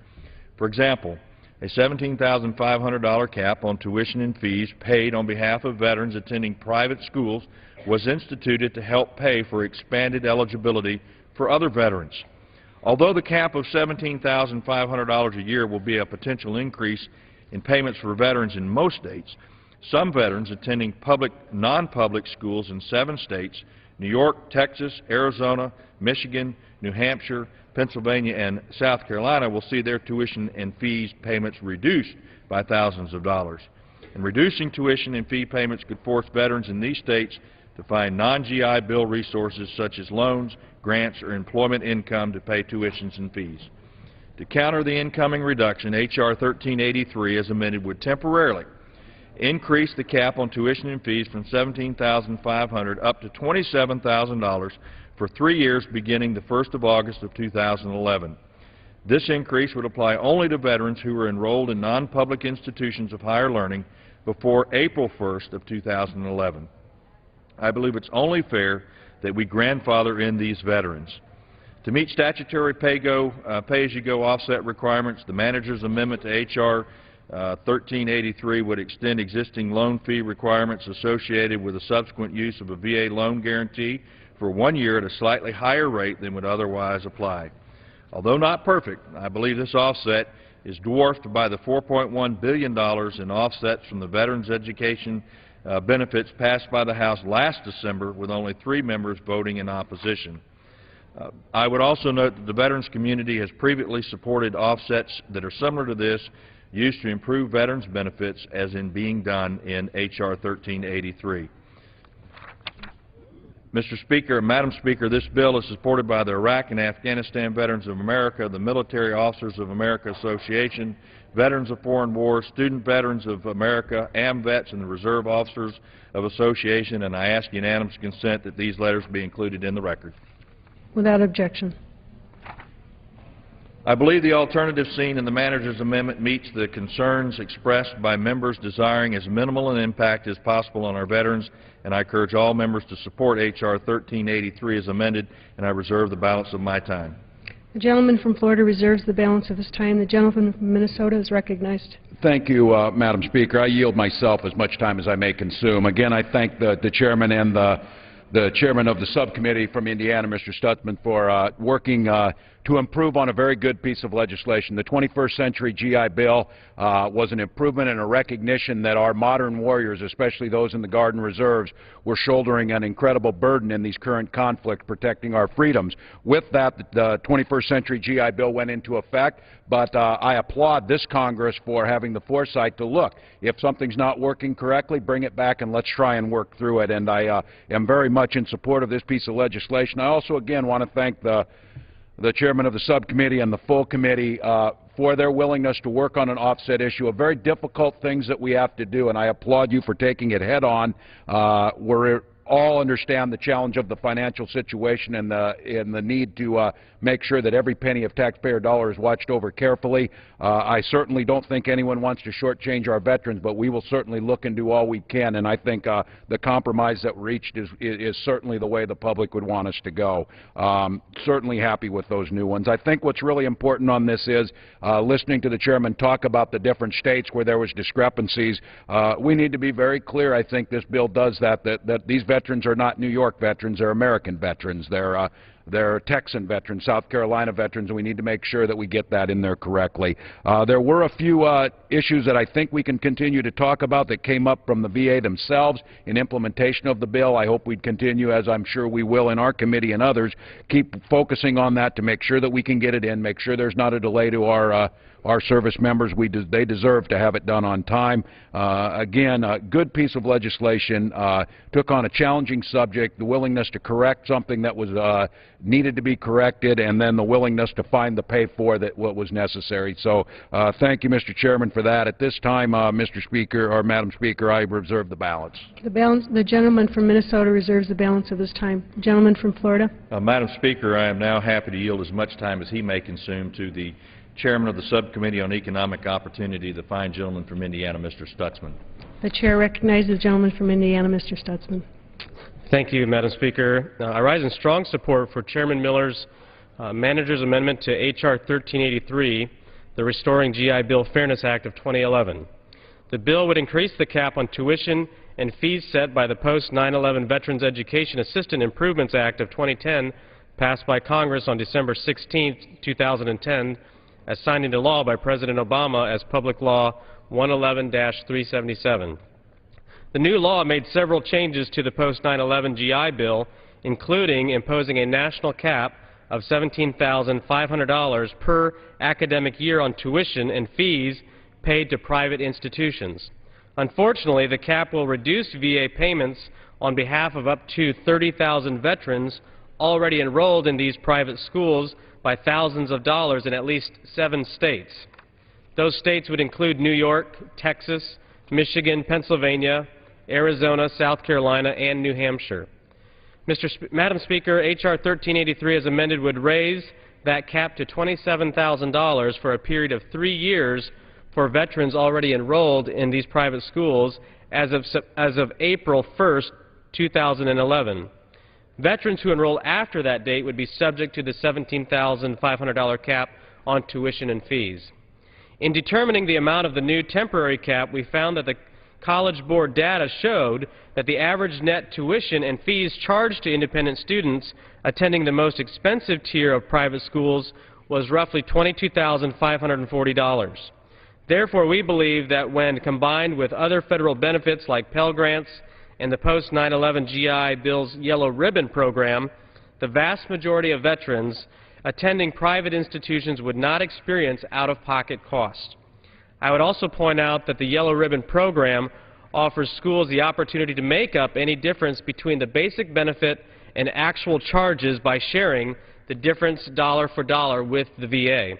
For example, a $17,500 cap on tuition and fees paid on behalf of veterans attending private schools was instituted to help pay for expanded eligibility for other veterans. Although the cap of $17,500 a year will be a potential increase in payments for veterans in most states, some veterans attending public, non-public schools in 7 states, New York, Texas, Arizona, Michigan, New Hampshire, Pennsylvania, and South Carolina will see their tuition and fees payments reduced by thousands of dollars. And reducing tuition and fee payments could force veterans in these states to find non-GI Bill resources such as loans, grants, or employment income to pay tuitions and fees. To counter the incoming reduction, H.R. 1383 as amended would temporarily increase the cap on tuition and fees from $17,500 up to $27,000 for 3 years beginning the 1st of August of 2011. This increase would apply only to veterans who were enrolled in non-public institutions of higher learning before April 1st of 2011. I believe it's only fair that we grandfather in these veterans. To meet statutory pay-as-you-go offset requirements, the manager's amendment to H.R. 1383 would extend existing loan fee requirements associated with the subsequent use of a VA loan guarantee for 1 year at a slightly higher rate than would otherwise apply. Although not perfect, I believe this offset is dwarfed by the $4.1 billion in offsets from the Veterans Education benefits passed by the House last December, with only 3 members voting in opposition. I would also note that the veterans community has previously supported offsets that are similar to this, used to improve veterans benefits, as in being done in H.R. 1383. Mr. Speaker, Madam Speaker, this bill is supported by the Iraq and Afghanistan Veterans of America, the Military Officers of America Association, Veterans of Foreign Wars, Student Veterans of America, AMVETS, and the Reserve Officers of Association, and I ask unanimous consent that these letters be included in the record. Without objection. I believe the alternative seen in the manager's amendment meets the concerns expressed by members desiring as minimal an impact as possible on our veterans, and I encourage all members to support H.R. 1383 as amended, and I reserve the balance of my time. The gentleman from Florida reserves the balance of his time. The gentleman from Minnesota is recognized. Thank you, Madam Speaker. I yield myself as much time as I may consume. Again, I thank the chairman and the chairman of the subcommittee from Indiana, Mr. Stutzman, for working to improve on a very good piece of legislation. The 21st Century GI Bill was an improvement and a recognition that our modern warriors, especially those in the Guard and Reserves, were shouldering an incredible burden in these current conflicts, protecting our freedoms. With that, the 21st Century GI Bill went into effect, but I applaud this Congress for having the foresight to look. If something's not working correctly, bring it back and let's try and work through it. And I am very much in support of this piece of legislation. I also, again, want to thank the chairman of the subcommittee and the full committee for their willingness to work on an offset issue of very difficult things that we have to do, and I applaud you for taking it head on. We're all understand the challenge of the financial situation and the need to make sure that every penny of taxpayer dollar is watched over carefully. I certainly don't think anyone wants to shortchange our veterans, but we will certainly look and do all we can, and I think the compromise that reached is certainly the way the public would want us to go. Certainly happy with those new ones. I think what's really important on this is listening to the chairman talk about the different states where there was discrepancies. We need to be very clear. I think this bill does that these veterans are not New York veterans, they're American veterans. They're Texan veterans, South Carolina veterans, and we need to make sure that we get that in there correctly. There were a few issues that I think we can continue to talk about that came up from the VA themselves in implementation of the bill. I hope we'd continue, as I'm sure we will in our committee and others, keep focusing on that to make sure that we can get it in, make sure there's not a delay to our service members. They deserve to have it done on time. Again, a good piece of legislation, took on a challenging subject, the willingness to correct something that was needed to be corrected, and then the willingness to find the pay for what was necessary. So thank you, Mr. Chairman, for that. At this time, Mr. Speaker, or Madam Speaker, I reserve the balance. The gentleman from Minnesota reserves the balance of his time. The gentleman from Florida. Madam Speaker, I am now happy to yield as much time as he may consume to the Chairman of the Subcommittee on Economic Opportunity, the fine gentleman from Indiana, Mr. Stutzman. The chair recognizes the gentleman from Indiana, Mr. Stutzman. Thank you, Madam Speaker. I rise in strong support for Chairman Miller's manager's amendment to H.R. 1383, the Restoring GI Bill Fairness Act of 2011. The bill would increase the cap on tuition and fees set by the Post-9/11 Veterans Education Assistant Improvements Act of 2010, passed by Congress on December 16, 2010, as signed into law by President Obama as Public Law 111-377. The new law made several changes to the post-9/11 GI Bill, including imposing a national cap of $17,500 per academic year on tuition and fees paid to private institutions. Unfortunately, the cap will reduce VA payments on behalf of up to 30,000 veterans already enrolled in these private schools by thousands of dollars in at least 7 states. Those states would include New York, Texas, Michigan, Pennsylvania, Arizona, South Carolina, and New Hampshire. Madam Speaker, H.R. 1383 as amended would raise that cap to $27,000 for a period of 3 years for veterans already enrolled in these private schools as of April 1st, 2011. Veterans who enroll after that date would be subject to the $17,500 cap on tuition and fees. In determining the amount of the new temporary cap, we found that the College Board data showed that the average net tuition and fees charged to independent students attending the most expensive tier of private schools was roughly $22,540. Therefore, we believe that when combined with other federal benefits like Pell Grants and the post-9/11 GI Bill's Yellow Ribbon Program, the vast majority of veterans attending private institutions would not experience out-of-pocket costs. I would also point out that the Yellow Ribbon Program offers schools the opportunity to make up any difference between the basic benefit and actual charges by sharing the difference dollar for dollar with the VA.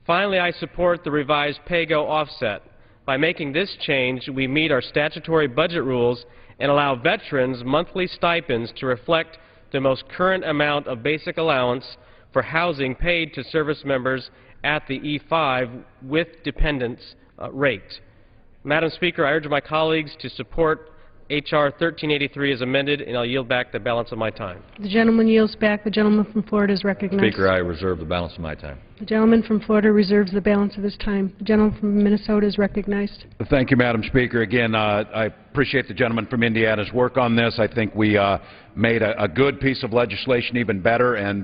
Finally, I support the revised PAYGO offset. By making this change, we meet our statutory budget rules and allow veterans monthly stipends to reflect the most current amount of basic allowance for housing paid to service members at the E5 with dependents rate. Madam Speaker, I urge my colleagues to support H.R. 1383 as amended, and I'll yield back the balance of my time. The gentleman yields back. The gentleman from Florida is recognized. Speaker, I reserve the balance of my time. The gentleman from Florida reserves the balance of his time. The gentleman from Minnesota is recognized. Thank you, Madam Speaker. Again, I appreciate the gentleman from Indiana's work on this. I think we made a good piece of legislation even better, and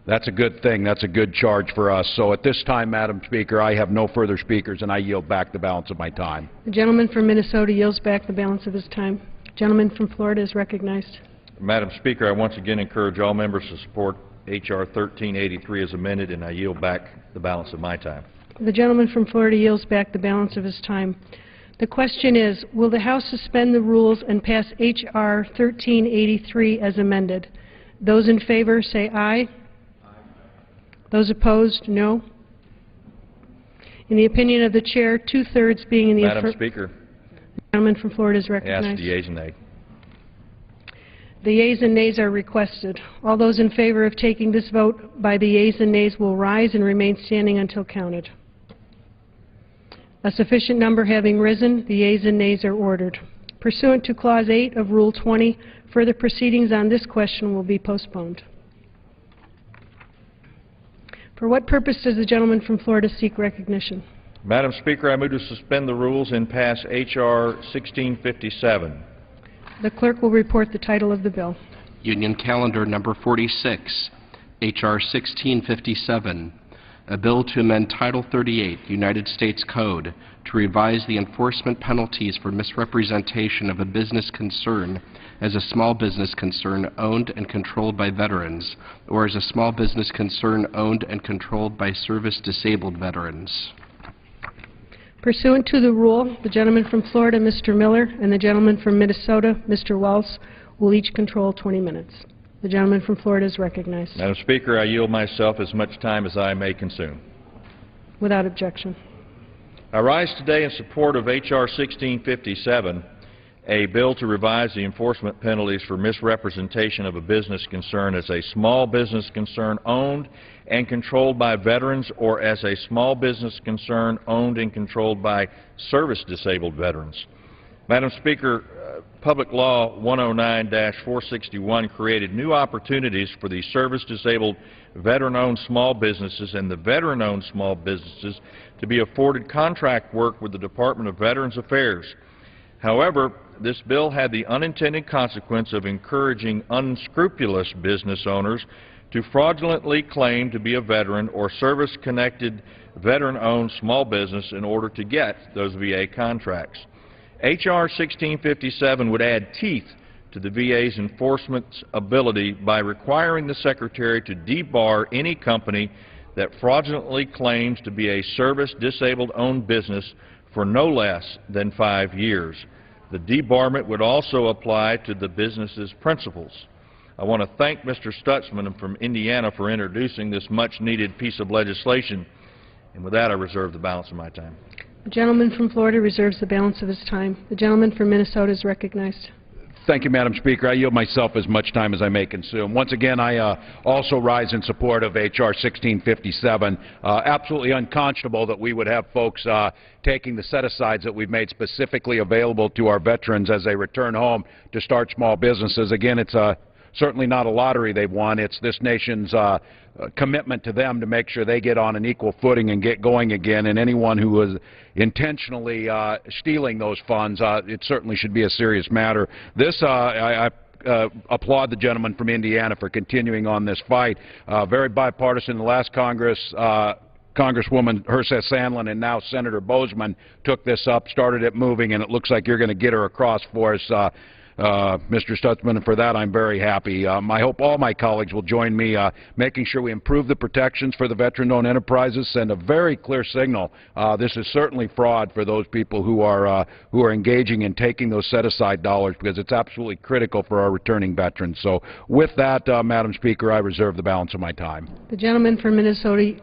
that's a good thing. That's a good charge for us. So at this time, Madam Speaker, I have no further speakers, and I yield back the balance of my time. The gentleman from Minnesota yields back the balance of his time. The gentleman from Florida is recognized. Madam Speaker, I once again encourage all members to support H.R. 1383 as amended, and I yield back the balance of my time. The gentleman from Florida yields back the balance of his time. The question is, will the House suspend the rules and pass H.R. 1383 as amended? Those in favor say aye. Those opposed, no. In the opinion of the Chair, two-thirds being in the Madam Speaker, the gentleman from Florida is recognized. ask the yeas and nays. The yeas and nays are requested. All those in favor of taking this vote by the yeas and nays will rise and remain standing until counted. A sufficient number having risen, the yeas and nays are ordered. Pursuant to Clause 8 of Rule 20, further proceedings on this question will be postponed. For what purpose does the gentleman from Florida seek recognition? Madam Speaker, I move to suspend the rules and pass H.R. 1657. The clerk will report the title of the bill. Union Calendar Number 46, H.R. 1657, a bill to amend Title 38, United States Code, to revise the enforcement penalties for misrepresentation of a business concern as a small business concern owned and controlled by veterans, or as a small business concern owned and controlled by service-disabled veterans. Pursuant to the rule, the gentleman from Florida, Mr. Miller, and the gentleman from Minnesota, Mr. Walz, will each control 20 minutes. The gentleman from Florida is recognized. Madam Speaker, I yield myself as much time as I may consume. Without objection. I rise today in support of H.R. 1657, a bill to revise the enforcement penalties for misrepresentation of a business concern as a small business concern owned and controlled by veterans, or as a small business concern owned and controlled by service-disabled veterans. Madam Speaker, Public Law 109-461 created new opportunities for the service-disabled veteran-owned small businesses and the veteran-owned small businesses to be afforded contract work with the Department of Veterans Affairs. However, this bill had the unintended consequence of encouraging unscrupulous business owners to fraudulently claim to be a veteran or service-connected veteran-owned small business in order to get those VA contracts. H.R. 1657 would add teeth to the VA's enforcement ability by requiring the Secretary to debar any company that fraudulently claims to be a service-disabled owned business for no less than 5 years. The debarment would also apply to the business's principals. I want to thank Mr. Stutzman from Indiana for introducing this much-needed piece of legislation. And with that, I reserve the balance of my time. The gentleman from Florida reserves the balance of his time. The gentleman from Minnesota is recognized. Thank you, Madam Speaker. I yield myself as much time as I may consume. Once again, I also rise in support of H.R. 1657. Absolutely unconscionable that we would have folks taking the set-asides that we've made specifically available to our veterans as they return home to start small businesses. Again, it's certainly not a lottery they've won. It's this nation's commitment to them to make sure they get on an equal footing and get going again, and anyone who is intentionally stealing those funds, it certainly should be a serious matter. This, I applaud the gentleman from Indiana for continuing on this fight. Very bipartisan. In the last Congress, Congresswoman Herseth Sandlin and now Senator Boozman took this up, started it moving, and it looks like you're going to get her across for us, Mr. Stutzman, and for that I'm very happy. I hope all my colleagues will join me making sure we improve the protections for the veteran-owned enterprises, send a very clear signal. This is certainly fraud for those people who are engaging in taking those set-aside dollars, because it's absolutely critical for our returning veterans. So with that, Madam Speaker, I reserve the balance of my time. The gentleman from Minnesota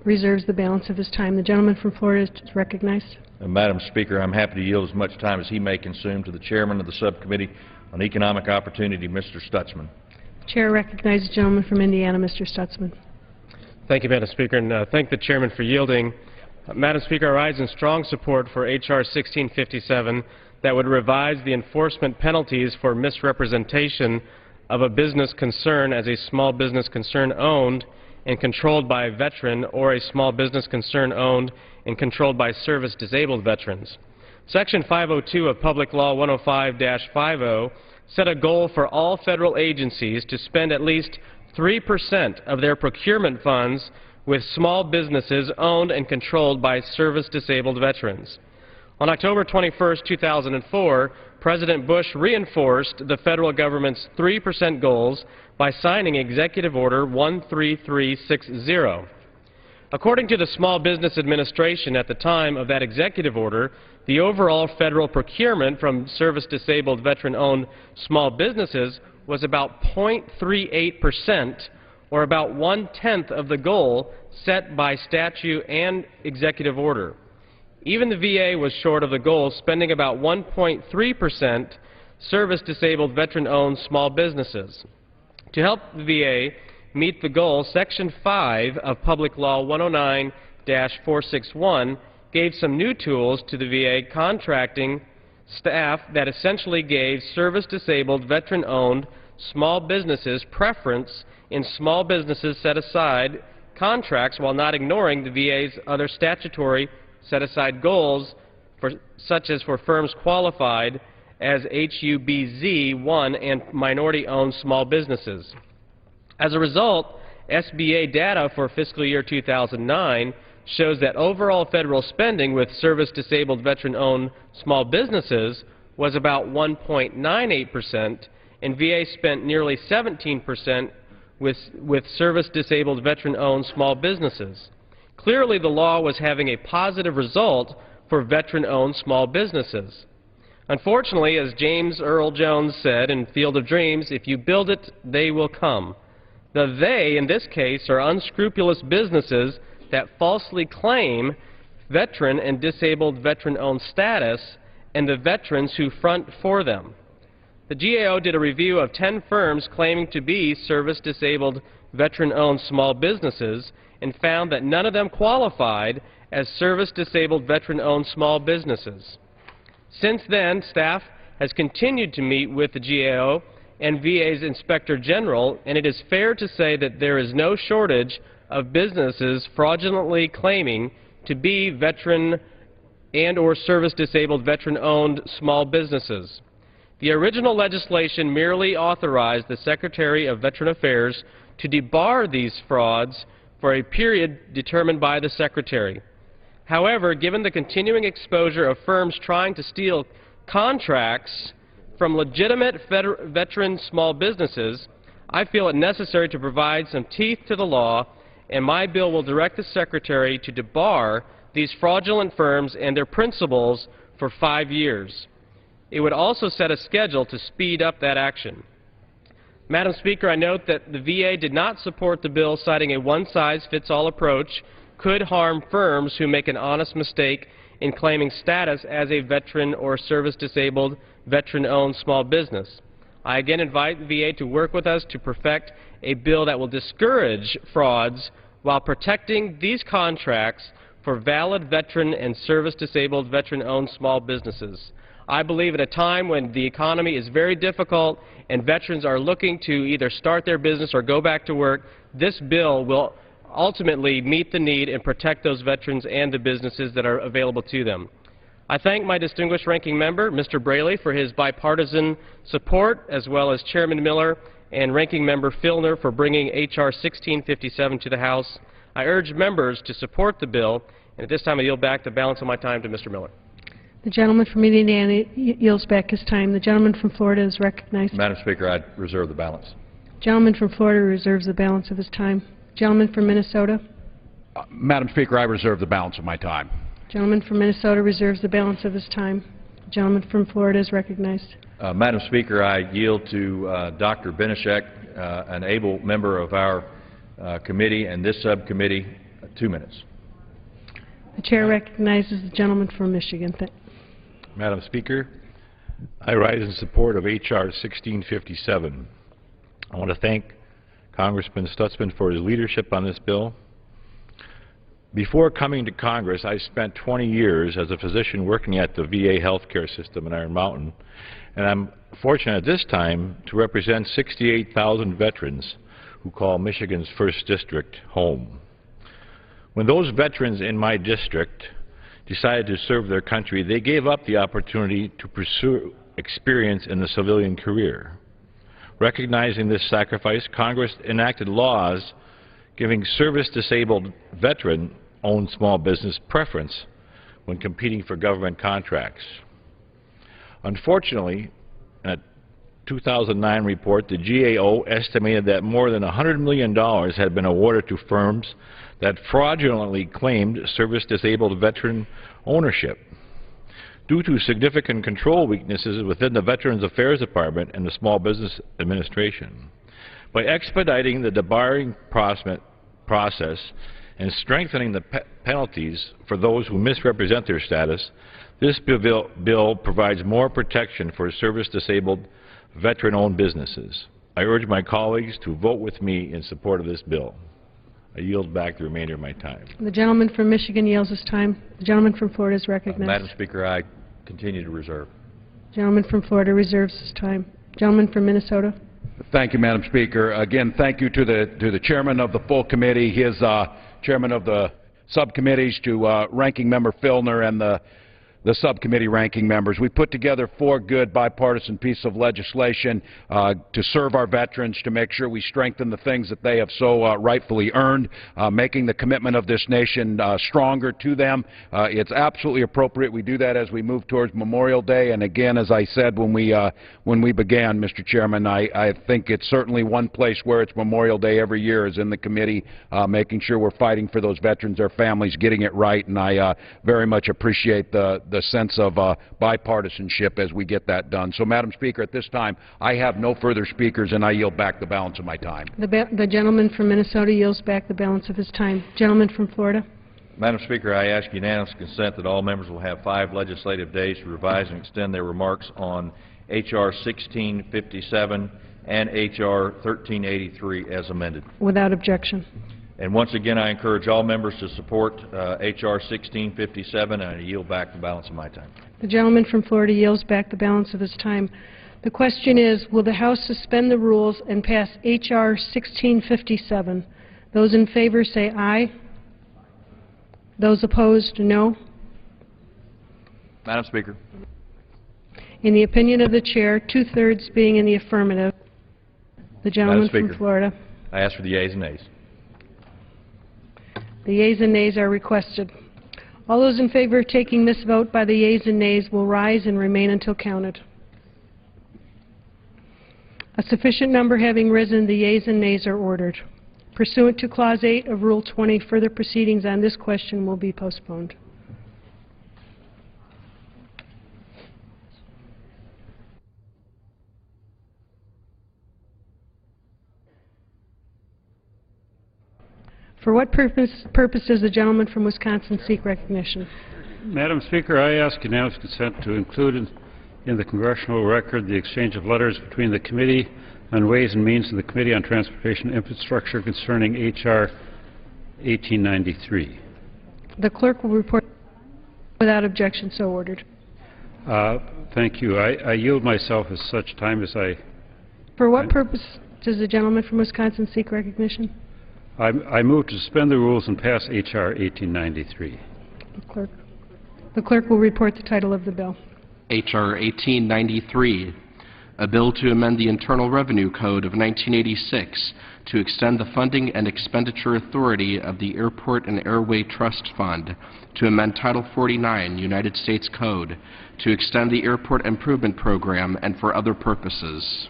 reserves the balance of his time. The gentleman from Florida is recognized. Madam Speaker, I'm happy to yield as much time as he may consume to the chairman of the Subcommittee on Economic Opportunity, Mr. Stutzman. The chair recognizes the gentleman from Indiana, Mr. Stutzman. Thank you, Madam Speaker, and thank the chairman for yielding. Madam Speaker, I rise in strong support for H.R. 1657 that would revise the enforcement penalties for misrepresentation of a business concern as a small business concern owned and controlled by a veteran, or a small business concern owned and controlled by service-disabled veterans. Section 502 of Public Law 105-50 set a goal for all federal agencies to spend at least 3% of their procurement funds with small businesses owned and controlled by service-disabled veterans. On October 21, 2004, President Bush reinforced the federal government's 3% goals by signing Executive Order 13360. According to the Small Business Administration at the time of that executive order, the overall federal procurement from service-disabled veteran-owned small businesses was about 0.38%, or about 1/10 of the goal set by statute and executive order. Even the VA was short of the goal, spending about 1.3% service-disabled veteran-owned small businesses. To help the VA meet the goal, Section 5 of Public Law 109-461 gave some new tools to the VA contracting staff that essentially gave service-disabled veteran-owned small businesses preference in small businesses set-aside contracts, while not ignoring the VA's other statutory set-aside goals, such as for firms qualified as HUBZ-1 and minority-owned small businesses. As a result, SBA data for fiscal year 2009 shows that overall federal spending with service-disabled veteran-owned small businesses was about 1.98%, and VA spent nearly 17% with service-disabled veteran-owned small businesses. Clearly, the law was having a positive result for veteran-owned small businesses. Unfortunately, as James Earl Jones said in Field of Dreams, if you build it, they will come. The they, in this case, are unscrupulous businesses that falsely claim veteran and disabled veteran-owned status and the veterans who front for them. The GAO did a review of 10 firms claiming to be service-disabled veteran-owned small businesses and found that none of them qualified as service-disabled veteran-owned small businesses. Since then, staff has continued to meet with the GAO and VA's Inspector General, and it is fair to say that there is no shortage of businesses fraudulently claiming to be veteran and or service-disabled veteran-owned small businesses. The original legislation merely authorized the Secretary of Veteran Affairs to debar these frauds for a period determined by the Secretary. However, given the continuing exposure of firms trying to steal contracts from legitimate veteran small businesses, I feel it necessary to provide some teeth to the law, and my bill will direct the Secretary to debar these fraudulent firms and their principals for 5 years. It would also set a schedule to speed up that action. Madam Speaker, I note that the VA did not support the bill, citing a one-size-fits-all approach could harm firms who make an honest mistake in claiming status as a veteran or service-disabled veteran-owned small business. I again invite the VA to work with us to perfect a bill that will discourage frauds while protecting these contracts for valid veteran and service-disabled veteran-owned small businesses. I believe at a time when the economy is very difficult and veterans are looking to either start their business or go back to work, this bill will ultimately meet the need and protect those veterans and the businesses that are available to them. I thank my distinguished ranking member, Mr. Braley, for his bipartisan support, as well as Chairman Miller and Ranking Member Filner for bringing H.R. 1657 to the House. I urge members to support the bill, and at this time I yield back the balance of my time to Mr. Miller. The gentleman from Indiana yields back his time. The gentleman from Florida is recognized. Madam Speaker, I reserve the balance. Gentleman from Florida reserves the balance of his time. Gentleman from Minnesota. Madam Speaker, I reserve the balance of my time. Gentleman from Minnesota reserves the balance of his time. Gentleman from Florida is recognized. Madam Speaker, I yield to Dr. Benishek, an able member of our committee and this subcommittee, 2 minutes. The chair recognizes the gentleman from Michigan. Madam Speaker, I rise in support of H.R. 1657. I want to thank Congressman Stutzman for his leadership on this bill. Before coming to Congress, I spent 20 years as a physician working at the VA healthcare system in Iron Mountain, and I'm fortunate at this time to represent 68,000 veterans who call Michigan's 1st District home. When those veterans in my district decided to serve their country, they gave up the opportunity to pursue experience in the civilian career. Recognizing this sacrifice, Congress enacted laws giving service-disabled veteran-owned small business preference when competing for government contracts. Unfortunately, in a 2009 report, the GAO estimated that more than $100 million had been awarded to firms that fraudulently claimed service-disabled veteran ownership. Due to significant control weaknesses within the Veterans Affairs Department and the Small Business Administration. By expediting the debarring process and strengthening the penalties for those who misrepresent their status, this bill provides more protection for service-disabled veteran-owned businesses. I urge my colleagues to vote with me in support of this bill. I yield back the remainder of my time. The gentleman from Michigan yields his time. The gentleman from Florida is recognized. Madam Speaker, I continue to reserve. Gentleman from Florida reserves his time. Gentleman from Minnesota. Thank you, Madam Speaker. Again, thank you to the chairman of the full committee, his chairman of the subcommittees, to Ranking Member Filner and the subcommittee ranking members. We put together 4 good bipartisan pieces of legislation to serve our veterans, to make sure we strengthen the things that they have so rightfully earned, making the commitment of this nation stronger to them. It's absolutely appropriate we do that as we move towards Memorial Day. And again, as I said when we began, Mr. Chairman, I think it's certainly one place where it's Memorial Day every year is in the committee, making sure we're fighting for those veterans, their families, getting it right. And I very much appreciate the sense of bipartisanship as we get that done. So, Madam Speaker, at this time, I have no further speakers, and I yield back the balance of my time. The gentleman from Minnesota yields back the balance of his time. Gentleman from Florida. Madam Speaker, I ask unanimous consent that all members will have 5 legislative days to revise and extend their remarks on H.R. 1657 and H.R. 1383 as amended. Without objection. And once again, I encourage all members to support H.R. 1657, and I yield back the balance of my time. The gentleman from Florida yields back the balance of his time. The question is, will the House suspend the rules and pass H.R. 1657? Those in favor say aye. Those opposed, no. Madam Speaker. In the opinion of the chair, 2/3 being in the affirmative. The gentleman from Florida. I ask for the yeas and nays. The yeas and nays are requested. All those in favor of taking this vote by the yeas and nays will rise and remain until counted. A sufficient number having risen, the yeas and nays are ordered. Pursuant to Clause 8 of Rule 20, further proceedings on this question will be postponed. For what purpose does the gentleman from Wisconsin seek recognition? Madam Speaker, I ask unanimous consent to include in the congressional record the exchange of letters between the Committee on Ways and Means and the Committee on Transportation and Infrastructure concerning H.R. 1893. The clerk will report without objection, so ordered. Thank you. I yield myself as such time as I... For what purpose does the gentleman from Wisconsin seek recognition? I move to suspend the rules and pass H.R. 1893. Clerk. The clerk will report the title of the bill. H.R. 1893, a bill to amend the Internal Revenue Code of 1986 to extend the funding and expenditure authority of the Airport and Airway Trust Fund, to amend Title 49 United States Code, to extend the Airport Improvement Program, and for other purposes.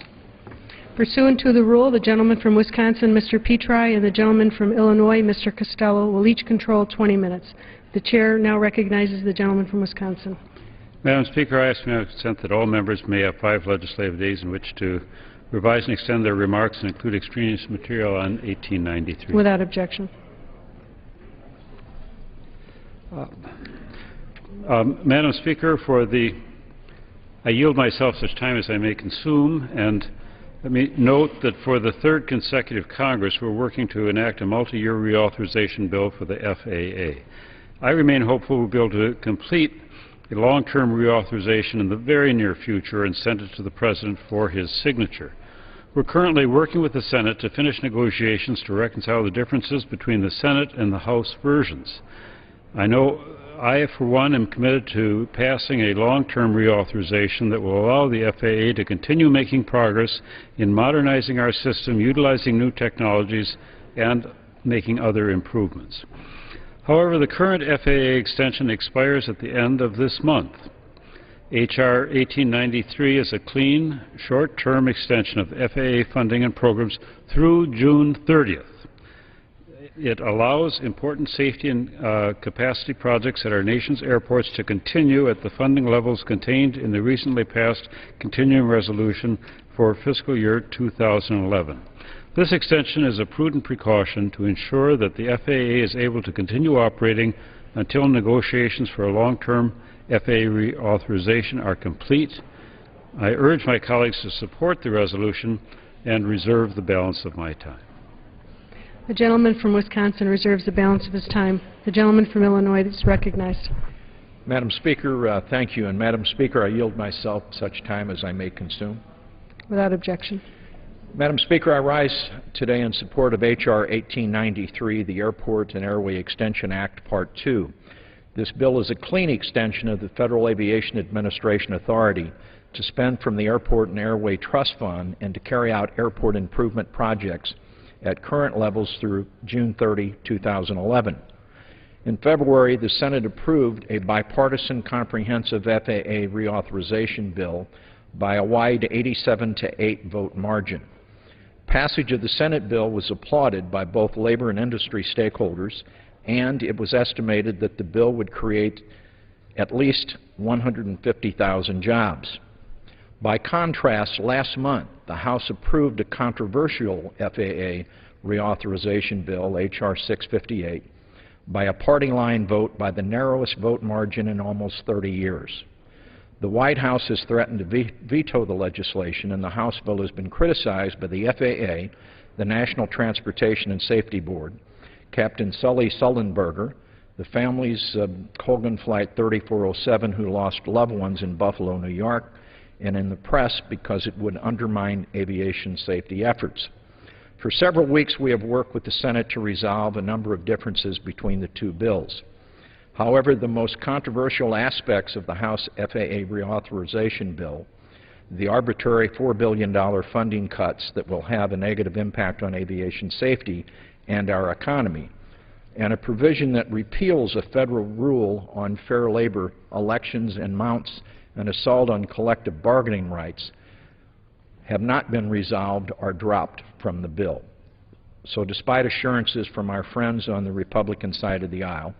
Pursuant to the rule, the gentleman from Wisconsin, Mr. Petri, and the gentleman from Illinois, Mr. Costello, will each control 20 minutes. The chair now recognizes the gentleman from Wisconsin. Madam Speaker, I ask unanimous consent that all members may have 5 legislative days in which to revise and extend their remarks and include extraneous material on 1893. Without objection. Madam Speaker, I yield myself such time as I may consume, and let me note that for the 3rd consecutive Congress, we're working to enact a multi-year reauthorization bill for the FAA. I remain hopeful we'll be able to complete a long-term reauthorization in the very near future and send it to the President for his signature. We're currently working with the Senate to finish negotiations to reconcile the differences between the Senate and the House versions. I know I, for one, am committed to passing a long-term reauthorization that will allow the FAA to continue making progress in modernizing our system, utilizing new technologies, and making other improvements. However, the current FAA extension expires at the end of this month. H.R. 1893 is a clean, short-term extension of FAA funding and programs through June 30th. It allows important safety and capacity projects at our nation's airports to continue at the funding levels contained in the recently passed continuing resolution for fiscal year 2011. This extension is a prudent precaution to ensure that the FAA is able to continue operating until negotiations for a long-term FAA reauthorization are complete. I urge my colleagues to support the resolution and reserve the balance of my time. The gentleman from Wisconsin reserves the balance of his time. The gentleman from Illinois is recognized. Madam Speaker, thank you. And Madam Speaker, I yield myself such time as I may consume. Without objection. Madam Speaker, I rise today in support of H.R. 1893, the Airport and Airway Extension Act, Part 2. This bill is a clean extension of the Federal Aviation Administration authority to spend from the Airport and Airway Trust Fund and to carry out airport improvement projects at current levels through June 30, 2011. In February, the Senate approved a bipartisan comprehensive FAA reauthorization bill by a wide 87-to-8 vote margin. Passage of the Senate bill was applauded by both labor and industry stakeholders, and it was estimated that the bill would create at least 150,000 jobs. By contrast, last month, the House approved a controversial FAA reauthorization bill, H.R. 658, by a party line vote by the narrowest vote margin in almost 30 years. The White House has threatened to veto the legislation, and the House bill has been criticized by the FAA, the National Transportation and Safety Board, Captain Sully Sullenberger, the families of Colgan Flight 3407 who lost loved ones in Buffalo, New York, and in the press because it would undermine aviation safety efforts. For several weeks, we have worked with the Senate to resolve a number of differences between the two bills. However, the most controversial aspects of the House FAA reauthorization bill, the arbitrary $4 billion funding cuts that will have a negative impact on aviation safety and our economy, and a provision that repeals a federal rule on fair labor elections and mounts an assault on collective bargaining rights, have not been resolved or dropped from the bill. So despite assurances from our friends on the Republican side of the aisle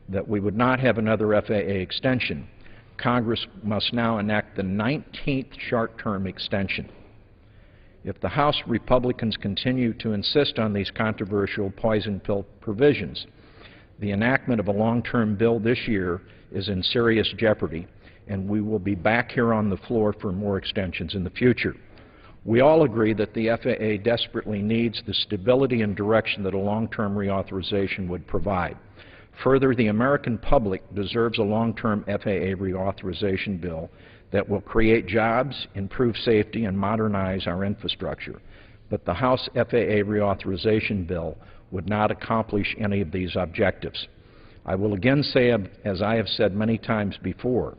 that we would not have another FAA extension, Congress must now enact the 19th short-term extension. If the House Republicans continue to insist on these controversial poison pill provisions, the enactment of a long-term bill this year is in serious jeopardy, and we will be back here on the floor for more extensions in the future. We all agree that the FAA desperately needs the stability and direction that a long-term reauthorization would provide. Further, the American public deserves a long-term FAA reauthorization bill that will create jobs, improve safety, and modernize our infrastructure. But the House FAA reauthorization bill would not accomplish any of these objectives. I will again say, as I have said many times before,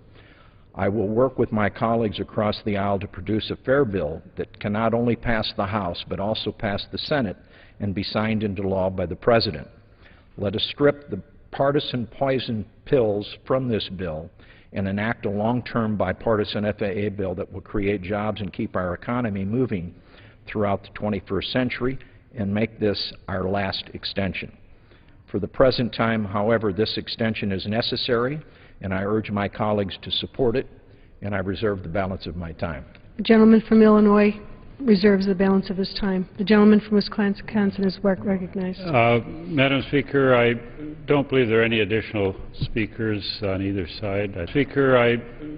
I will work with my colleagues across the aisle to produce a fair bill that can not only pass the House but also pass the Senate and be signed into law by the President. Let us strip the partisan poison pills from this bill and enact a long-term bipartisan FAA bill that will create jobs and keep our economy moving throughout the 21st century and make this our last extension. For the present time, however, this extension is necessary, and I urge my colleagues to support it, and I reserve the balance of my time. The gentleman from Illinois reserves the balance of his time. The gentleman from Wisconsin is recognized. Madam Speaker, I don't believe there are any additional speakers on either side. Speaker, I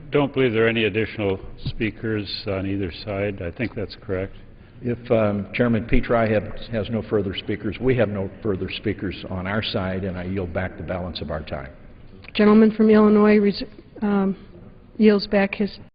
don't believe there are any additional speakers on either side. I think that's correct. If Chairman Petri has no further speakers, we have no further speakers on our side, and I yield back the balance of our time. Gentleman from Illinois yields back his